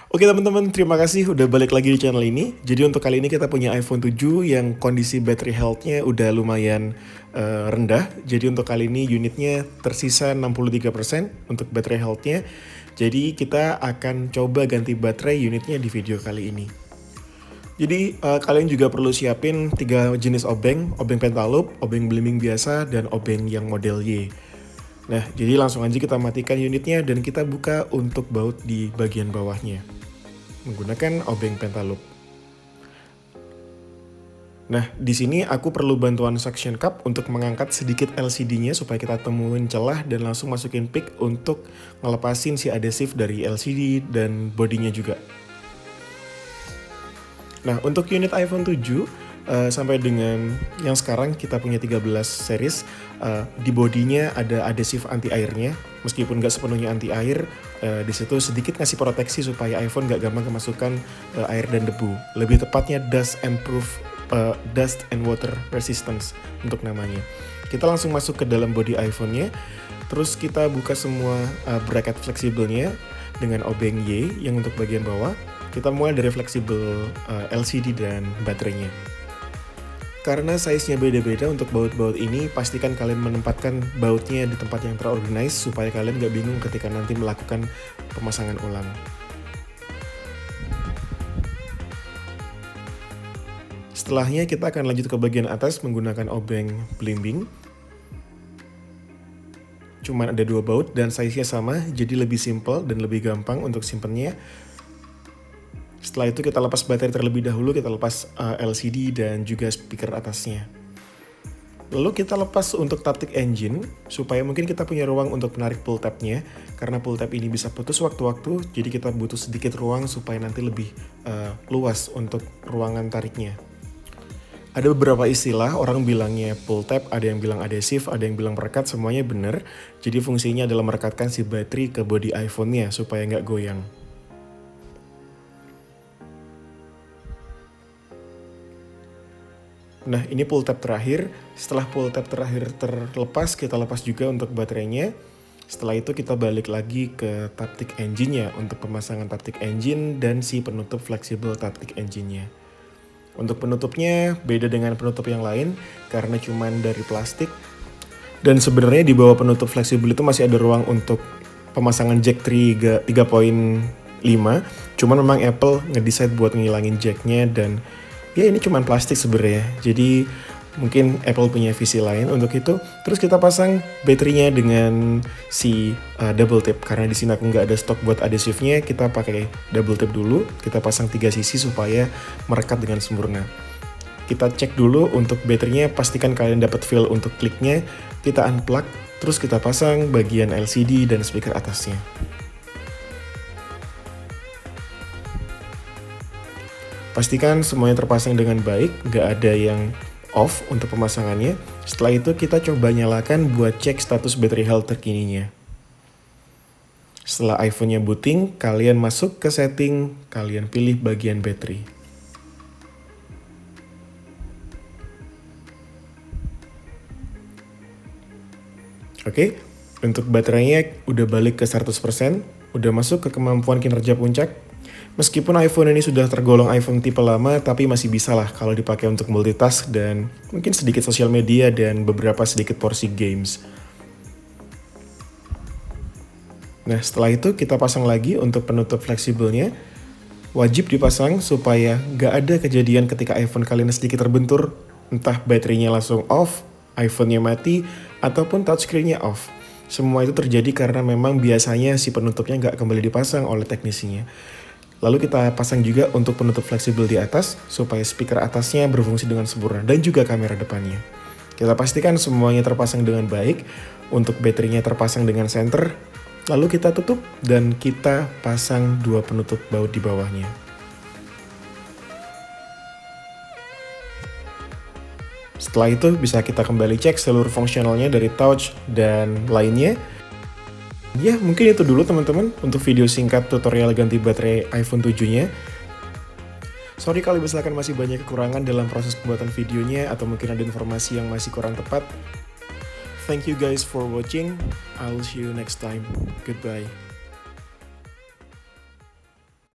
Oke teman-teman, terima kasih udah balik lagi di channel ini. Jadi untuk kali ini kita punya iPhone 7 yang kondisi battery health-nya udah lumayan rendah. Jadi untuk kali ini unitnya tersisa 63% untuk battery health-nya. Jadi kita akan coba ganti baterai unitnya di video kali ini. Jadi kalian juga perlu siapin 3 jenis obeng pentaloop, obeng belimbing biasa, dan obeng yang model Y. Nah, jadi langsung aja kita matikan unitnya dan kita buka untuk baut di bagian bawahnya menggunakan obeng pentaloop. Nah, di sini aku perlu bantuan suction cup untuk mengangkat sedikit LCD-nya supaya kita temuin celah dan langsung masukin pick untuk ngelepasin si adhesif dari LCD dan bodinya juga. Nah, untuk unit iPhone 7 sampai dengan yang sekarang kita punya 13 series, di bodinya ada adhesif anti airnya, meskipun nggak sepenuhnya anti air, di situ sedikit ngasih proteksi supaya iPhone nggak gampang kemasukan air dan debu. Lebih tepatnya dust and water resistance untuk namanya. Kita langsung masuk ke dalam body iPhone-nya, terus kita buka semua bracket fleksibelnya dengan obeng Y yang untuk bagian bawah. Kita mulai dari fleksibel LCD dan baterainya. Karena size-nya beda-beda untuk baut-baut ini, pastikan kalian menempatkan bautnya di tempat yang terorganize supaya kalian gak bingung ketika nanti melakukan pemasangan ulang. Setelahnya kita akan lanjut ke bagian atas menggunakan obeng belimbing. Cuman ada 2 baut dan size-nya sama, jadi lebih simple dan lebih gampang untuk simpennya. Setelah itu kita lepas baterai terlebih dahulu, kita lepas LCD dan juga speaker atasnya. Lalu kita lepas untuk Taptic Engine, supaya mungkin kita punya ruang untuk menarik pull tab-nya. Karena pull tab ini bisa putus waktu-waktu, jadi kita butuh sedikit ruang supaya nanti lebih luas untuk ruangan tariknya. Ada beberapa istilah, orang bilangnya pull tab, ada yang bilang adhesif, ada yang bilang merekat, semuanya benar. Jadi fungsinya adalah merekatkan si baterai ke body iPhone-nya supaya nggak goyang. Nah, ini pull tab terakhir. Setelah pull tab terakhir terlepas, kita lepas juga untuk baterainya. Setelah itu kita balik lagi ke Taptic Engine-nya untuk pemasangan Taptic Engine dan si penutup fleksibel Taptic Engine-nya. Untuk penutupnya beda dengan penutup yang lain karena cuman dari plastik. Dan sebenarnya di bawah penutup fleksibel itu masih ada ruang untuk pemasangan jack 3.5. Cuman memang Apple ngedesain buat ngilangin jacknya dan ya ini cuman plastik sebenarnya, jadi mungkin Apple punya visi lain untuk itu. Terus kita pasang baterainya dengan si double tip, karena di sini aku nggak ada stok buat adhesifnya, kita pakai double tip dulu. Kita pasang 3 sisi supaya merekat dengan sempurna. Kita cek dulu untuk baterainya, pastikan kalian dapat feel untuk kliknya. Kita unplug, terus kita pasang bagian LCD dan speaker atasnya. Pastikan semuanya terpasang dengan baik, nggak ada yang off untuk pemasangannya. Setelah itu kita coba nyalakan buat cek status battery health terkininya. Setelah iPhone-nya booting, kalian masuk ke setting, kalian pilih bagian battery. Oke, untuk baterainya udah balik ke 100%, udah masuk ke kemampuan kinerja puncak. Meskipun iPhone ini sudah tergolong iPhone tipe lama, tapi masih bisa lah kalau dipakai untuk multitask dan mungkin sedikit sosial media dan beberapa sedikit porsi games. Nah, setelah itu kita pasang lagi untuk penutup fleksibelnya. Wajib dipasang supaya nggak ada kejadian ketika iPhone kalian sedikit terbentur, entah baterainya langsung off, iPhone-nya mati, ataupun touchscreen-nya off. Semua itu terjadi karena memang biasanya si penutupnya nggak kembali dipasang oleh teknisinya. Lalu kita pasang juga untuk penutup fleksibel di atas, supaya speaker atasnya berfungsi dengan sempurna, dan juga kamera depannya. Kita pastikan semuanya terpasang dengan baik, untuk baterainya terpasang dengan center, lalu kita tutup, dan kita pasang 2 penutup baut di bawahnya. Setelah itu bisa kita kembali cek seluruh fungsionalnya dari touch dan lainnya. Ya, mungkin itu dulu teman-teman untuk video singkat tutorial ganti baterai iPhone 7-nya. Sorry kalau misalkan masih banyak kekurangan dalam proses pembuatan videonya atau mungkin ada informasi yang masih kurang tepat. Thank you guys for watching. I'll see you next time. Goodbye.